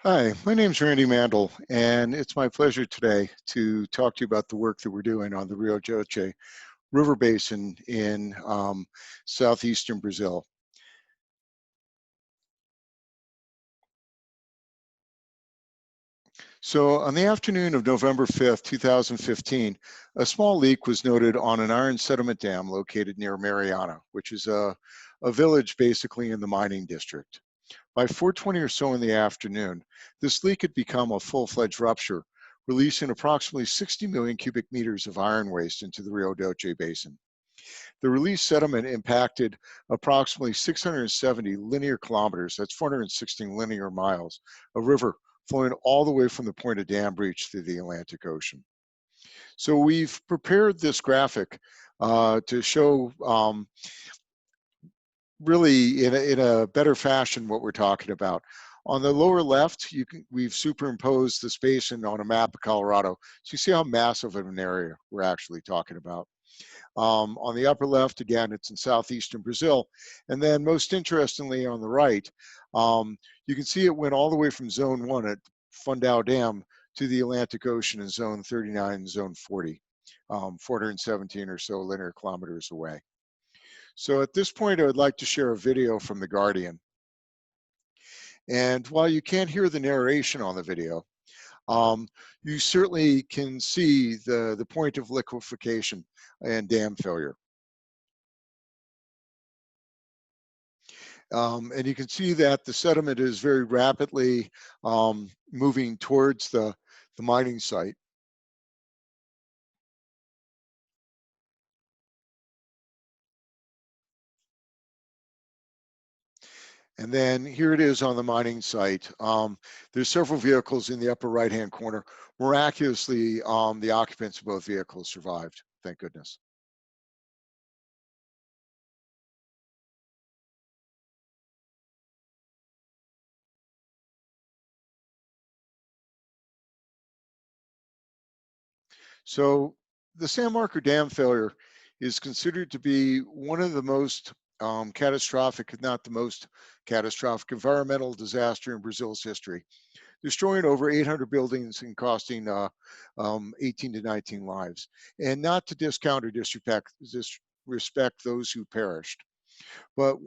Hi, my name is Randy Mandel, and it's my pleasure today to talk to you about the work that we're doing on the Rio Doce River Basin in southeastern Brazil. So on the afternoon of November 5th, 2015, a small leak was noted on an iron sediment dam located near Mariana, which is a village basically in the mining district. By 4:20 or so in the afternoon, this leak had become a full-fledged rupture, releasing approximately 60 million cubic meters of iron waste into the Rio Doce Basin. The released sediment impacted approximately 670 linear kilometers, that's 416 linear miles, of river flowing all the way from the point of dam breach to the Atlantic Ocean. So we've prepared this graphic to show really in a better fashion what we're talking about. On the lower left, we've superimposed this basin on a map of Colorado. So you see how massive of an area we're actually talking about. On the upper left, again, it's in southeastern Brazil. And then most interestingly on the right, you can see it went all the way from zone 1 at Fundão Dam to the Atlantic Ocean in zone 39 and zone 40, 417 or so linear kilometers away. So at this point, I would like to share a video from The Guardian. And while you can't hear the narration on the video, you certainly can see the point of liquefaction and dam failure. And you can see that the sediment is very rapidly moving towards the mining site. And then here it is on the mining site. There's several vehicles in the upper right-hand corner. Miraculously, the occupants of both vehicles survived, thank goodness. So the Samarco Dam failure is considered to be one of the most catastrophic, if not the most catastrophic environmental disaster in Brazil's history, destroying over 800 buildings and costing 18 to 19 lives. And not to discount or disrespect those who perished. But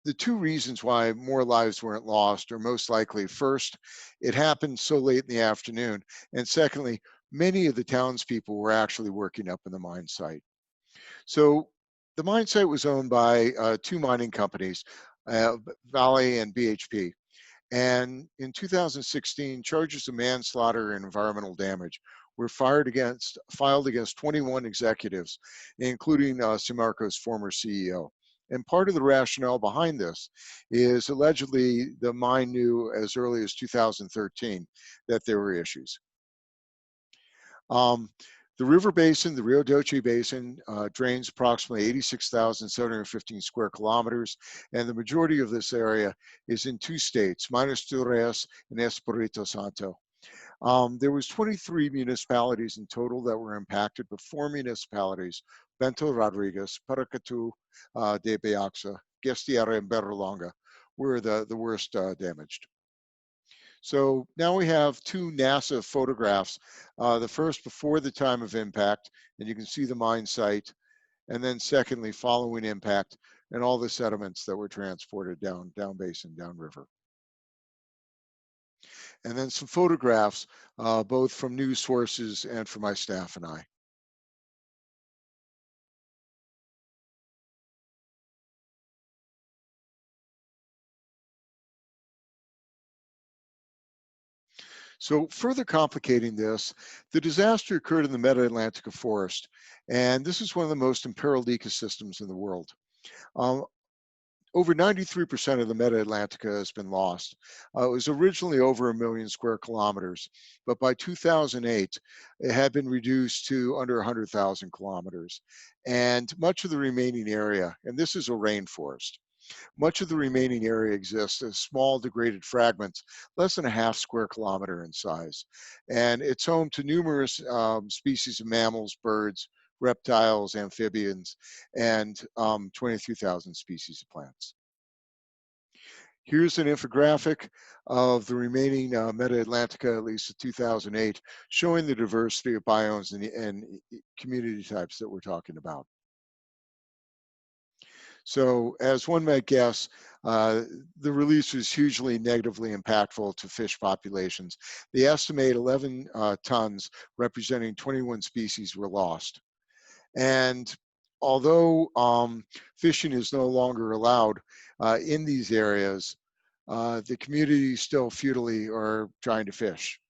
the two reasons why more lives weren't lost are most likely, first, it happened so late in the afternoon, and secondly, many of the townspeople were actually working up in the mine site. So the mine site was owned by two mining companies, Vale and BHP. And in 2016, charges of manslaughter and environmental damage were filed against 21 executives, including Samarco's former CEO. And part of the rationale behind this is allegedly the mine knew as early as 2013 that there were issues. The river basin, the Rio Doce Basin, drains approximately 86,715 square kilometers, and the majority of this area is in two states, Minas Gerais and Espírito Santo. There was 23 municipalities in total that were impacted, but 4 municipalities, Bento Rodrigues, Paracatu de Beaxa, Gestiara, and Berlonga, were the worst damaged. So now we have two NASA photographs, the first before the time of impact, and you can see the mine site, and then secondly, following impact, and all the sediments that were transported down basin, downriver. And then some photographs, both from news sources and from my staff and I. So further complicating this, the disaster occurred in the Mata Atlantica Forest, and this is one of the most imperiled ecosystems in the world. Over 93% of the Mata Atlantica has been lost. It was originally over 1 million square kilometers, but by 2008, it had been reduced to under 100,000 kilometers. And much of the remaining area, and this is a rainforest, much of the remaining area exists as small degraded fragments, less than a half square kilometer in size. And it's home to numerous species of mammals, birds, reptiles, amphibians, and 23,000 species of plants. Here's an infographic of the remaining Mata Atlantica, at least 2008, showing the diversity of biomes and community types that we're talking about. So as one might guess, the release was hugely negatively impactful to fish populations. They estimate 11 tons representing 21 species were lost. And although fishing is no longer allowed in these areas, the community still futilely are trying to fish.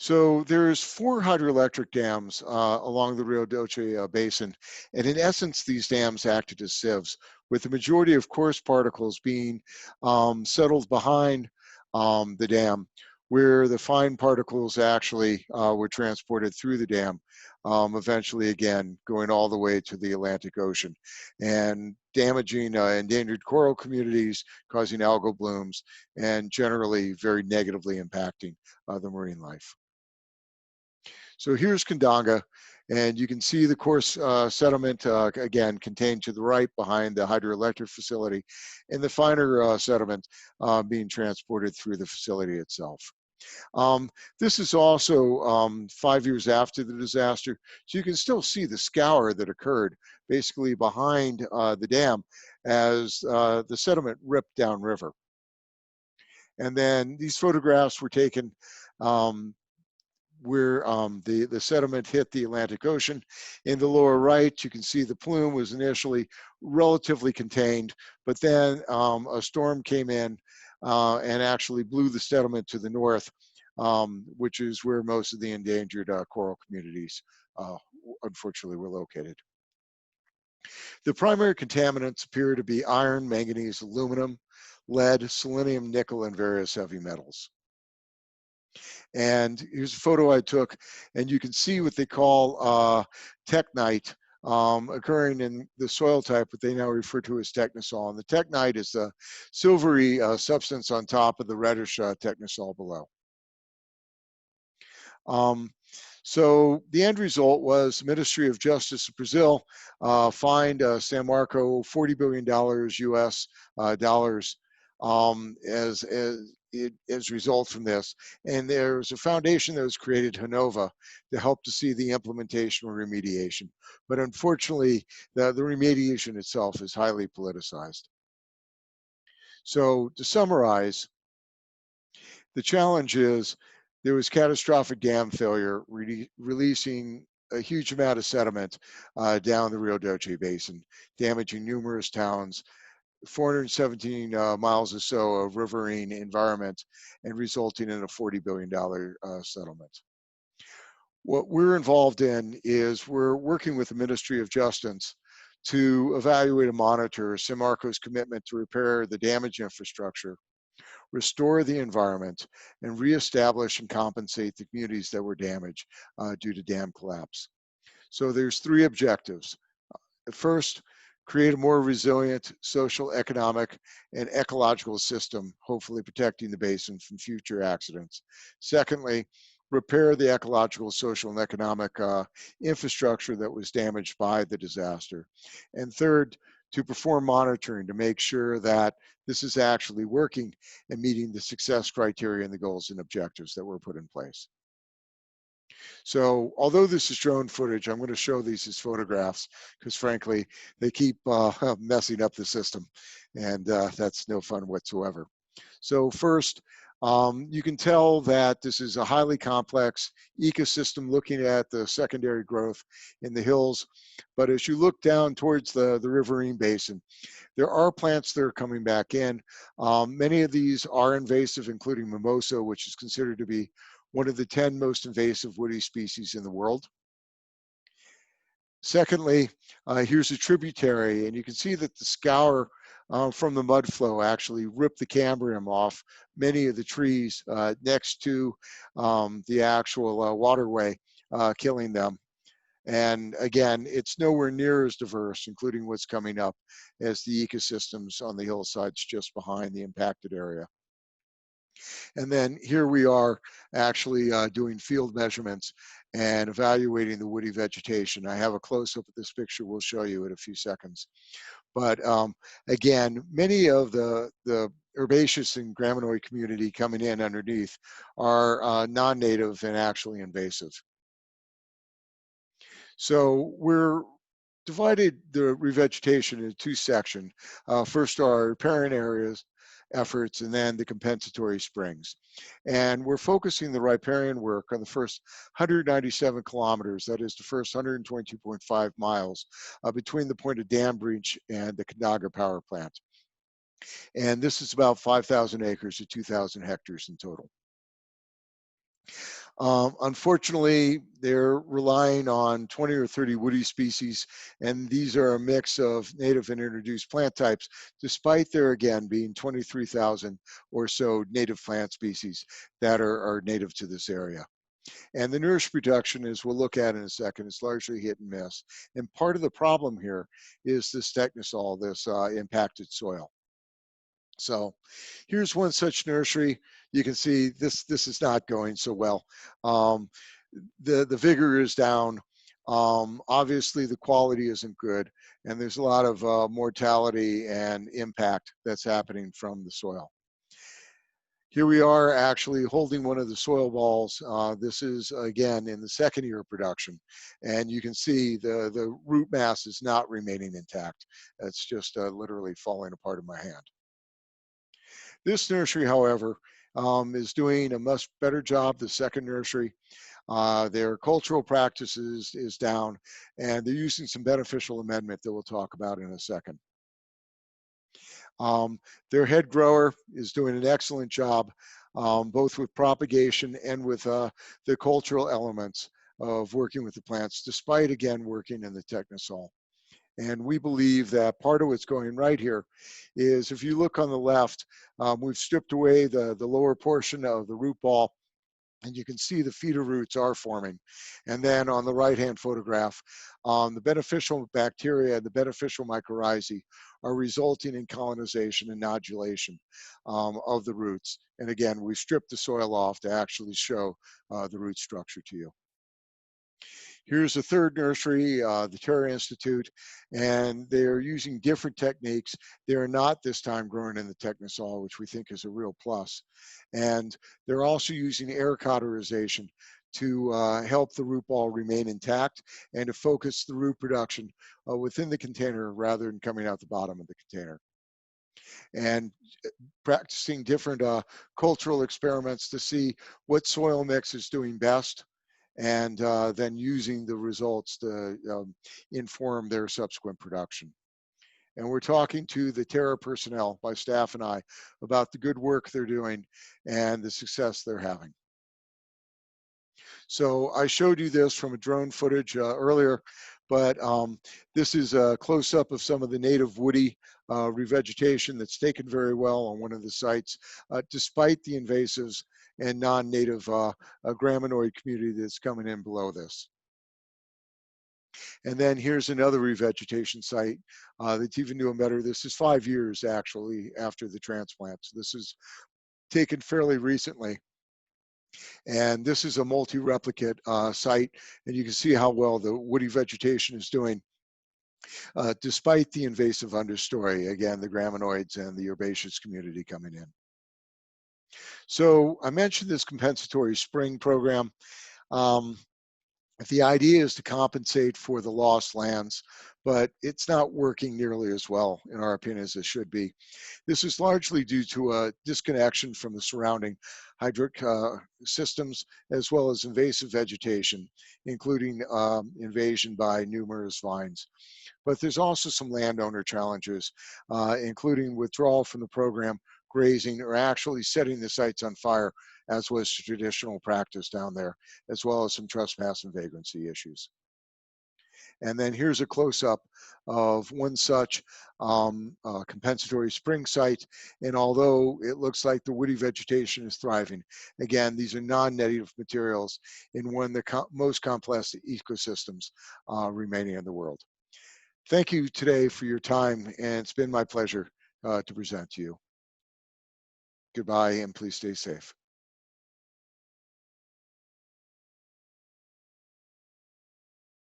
So there's 4 hydroelectric dams along the Rio Doce Basin, and in essence, these dams acted as sieves, with the majority of coarse particles being settled behind the dam, where the fine particles actually were transported through the dam, eventually again going all the way to the Atlantic Ocean, and damaging endangered coral communities, causing algal blooms, and generally very negatively impacting the marine life. So here's Kandanga, and you can see the coarse sediment, again, contained to the right behind the hydroelectric facility, and the finer sediment being transported through the facility itself. This is also 5 years after the disaster, so you can still see the scour that occurred basically behind the dam as the sediment ripped downriver. And then these photographs were taken where the sediment hit the Atlantic Ocean. In the lower right, you can see the plume was initially relatively contained, but then a storm came in and actually blew the sediment to the north, which is where most of the endangered coral communities unfortunately were located. The primary contaminants appear to be iron, manganese, aluminum, lead, selenium, nickel, and various heavy metals. And here's a photo I took, and you can see what they call teknite occurring in the soil type, what they now refer to as technosol. And the teknite is the silvery substance on top of the reddish technosol below. So the end result was the Ministry of Justice of Brazil fined Samarco $40 billion US dollars as a result from this. And there's a foundation that was created, Hanova, to help to see the implementation of remediation. But unfortunately, the remediation itself is highly politicized. So to summarize, the challenge is there was catastrophic dam failure, releasing a huge amount of sediment down the Rio Doce Basin, damaging numerous towns, 417 miles or so of riverine environment, and resulting in a $40 billion settlement. What we're involved in is we're working with the Ministry of Justice to evaluate and monitor Samarco's commitment to repair the damaged infrastructure, restore the environment, and reestablish and compensate the communities that were damaged due to dam collapse. So there's 3 objectives. First, create a more resilient social, economic, and ecological system, hopefully protecting the basin from future accidents. Secondly, repair the ecological, social, and economic infrastructure that was damaged by the disaster. And third, to perform monitoring to make sure that this is actually working and meeting the success criteria and the goals and objectives that were put in place. So although this is drone footage, I'm going to show these as photographs because frankly, they keep messing up the system, and that's no fun whatsoever. So first, you can tell that this is a highly complex ecosystem looking at the secondary growth in the hills. But as you look down towards the riverine basin, there are plants that are coming back in. Many of these are invasive, including mimosa, which is considered to be one of the 10 most invasive woody species in the world. Secondly, here's a tributary, and you can see that the scour from the mud flow actually ripped the cambium off many of the trees next to the actual waterway, killing them. And again, it's nowhere near as diverse, including what's coming up, as the ecosystems on the hillsides just behind the impacted area. And then here we are actually doing field measurements and evaluating the woody vegetation. I have a close-up of this picture we'll show you in a few seconds. But again, many of the herbaceous and graminoid community coming in underneath are non-native and actually invasive. So we're divided the revegetation into two sections. First our riparian areas efforts and then the compensatory springs. And we're focusing the riparian work on the first 197 kilometers, that is the first 122.5 miles between the point of dam breach and the Camargo power plant. And this is about 5,000 acres to 2,000 hectares in total. Unfortunately, they're relying on 20 or 30 woody species, and these are a mix of native and introduced plant types, despite there again being 23,000 or so native plant species that are native to this area. And the nourish production, as we'll look at in a second, is largely hit and miss. And part of the problem here is this technosol, this impacted soil. So here's one such nursery. You can see this is not going so well. The vigor is down. Obviously the quality isn't good, and there's a lot of mortality and impact that's happening from the soil. Here we are actually holding one of the soil balls. This is again in the second year of production, and you can see the root mass is not remaining intact. It's just literally falling apart in my hand. This nursery, however, is doing a much better job, the second nursery. Their cultural practices is down, and they're using some beneficial amendment that we'll talk about in a second. Their head grower is doing an excellent job, both with propagation and with the cultural elements of working with the plants, despite, again, working in the technosol. And we believe that part of what's going right here is, if you look on the left, we've stripped away the lower portion of the root ball, and you can see the feeder roots are forming. And then on the right-hand photograph, the beneficial bacteria and the beneficial mycorrhizae are resulting in colonization and nodulation of the roots. And again, we stripped the soil off to actually show the root structure to you. Here's a third nursery, the Terra Institute, and they're using different techniques. They're not this time growing in the technosol, which we think is a real plus. And they're also using air cauterization to help the root ball remain intact and to focus the root production within the container rather than coming out the bottom of the container. And practicing different cultural experiments to see what soil mix is doing best, and then using the results to inform their subsequent production. And we're talking to the Terra personnel, my staff and I, about the good work they're doing and the success they're having. So I showed you this from a drone footage earlier, but this is a close-up of some of the native woody revegetation that's taken very well on one of the sites, despite the invasives and non-native graminoid community that's coming in below this. And then here's another revegetation site that's even doing better. This is 5 years actually after the transplant. So this is taken fairly recently. And this is a multi-replicate site, and you can see how well the woody vegetation is doing despite the invasive understory, again, the graminoids and the herbaceous community coming in. So I mentioned this compensatory spring program. The idea is to compensate for the lost lands, but it's not working nearly as well, in our opinion, as it should be. This is largely due to a disconnection from the surrounding hydric systems, as well as invasive vegetation, including invasion by numerous vines. But there's also some landowner challenges, including withdrawal from the program, grazing, or actually setting the sites on fire, as was traditional practice down there, as well as some trespass and vagrancy issues. And then here's a close-up of one such compensatory spring site. And although it looks like the woody vegetation is thriving, again, these are non-native materials in one of the most complex ecosystems remaining in the world. Thank you today for your time, and it's been my pleasure to present to you. Goodbye, and please stay safe.